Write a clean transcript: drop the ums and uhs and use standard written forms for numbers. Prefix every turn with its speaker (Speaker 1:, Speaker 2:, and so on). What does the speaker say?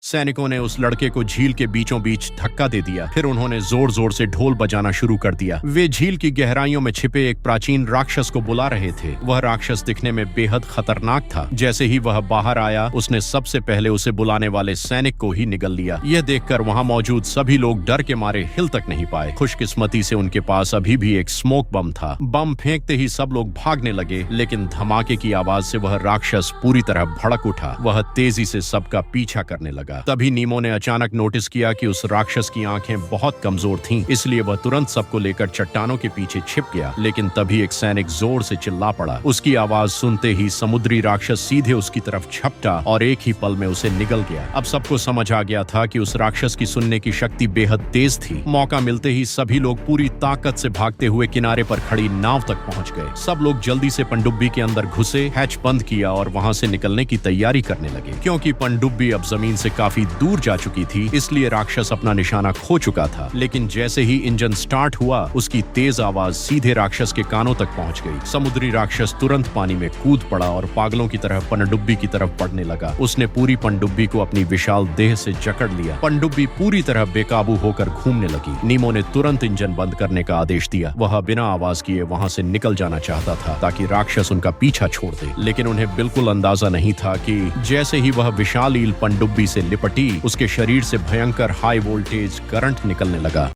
Speaker 1: सैनिकों ने उस लड़के को झील के बीचों बीच धक्का दे दिया। फिर उन्होंने जोर जोर से ढोल बजाना शुरू कर दिया। वे झील की गहराइयों में छिपे एक प्राचीन राक्षस को बुला रहे थे। वह राक्षस दिखने में बेहद खतरनाक था। जैसे ही वह बाहर आया, उसने सबसे पहले उसे बुलाने वाले सैनिक को ही निगल लिया। यह देखकर वहां मौजूद सभी लोग डर के मारे हिल तक नहीं पाए। खुशकिस्मती से उनके पास अभी भी एक स्मोक बम था। बम फेंकते ही सब लोग भागने लगे, लेकिन धमाके की आवाज से वह राक्षस पूरी तरह भड़क उठा। वह तेजी से सबका पीछा करने लगा। तभी नीमो ने अचानक नोटिस किया कि उस राक्षस की आंखें बहुत कमजोर थीं, इसलिए वह तुरंत सबको लेकर चट्टानों के पीछे छिप गया। लेकिन तभी एक सैनिक जोर से चिल्ला पड़ा। उसकी आवाज सुनते ही समुद्री राक्षस सीधे उसकी तरफ झपटा और एक ही पल में उसे निगल गया। अब सबको समझ आ गया था कि उस राक्षस की सुनने की शक्ति बेहद तेज थी। मौका मिलते ही सभी लोग पूरी ताकत से भागते हुए किनारे पर खड़ी नाव तक पहुंच गए। सब लोग जल्दी से पनडुब्बी के अंदर घुसे, हैच बंद किया और वहां से निकलने की तैयारी करने लगे। क्योंकि पनडुब्बी अब जमीन से काफी दूर जा चुकी थी, इसलिए राक्षस अपना निशाना खो चुका था। लेकिन जैसे ही इंजन स्टार्ट हुआ, उसकी तेज आवाज सीधे राक्षस के कानों तक पहुंच गई। समुद्री राक्षस तुरंत पानी में कूद पड़ा और पागलों की तरह पनडुब्बी की तरफ बढ़ने लगा। उसने पूरी पनडुब्बी को अपनी विशाल देह से जकड़ लिया। पनडुब्बी पूरी तरह बेकाबू होकर घूमने लगी। नीमो ने तुरंत इंजन बंद करने का आदेश दिया। वह बिना आवाज किए वहां से निकल जाना चाहता था ताकि राक्षस उनका पीछा छोड़ दे। लेकिन उन्हें बिल्कुल अंदाजा नहीं था कि जैसे ही वह विशाल ईल पनडुब्बी से लिपटी, उसके शरीर से भयंकर हाई वोल्टेज करंट निकलने लगा।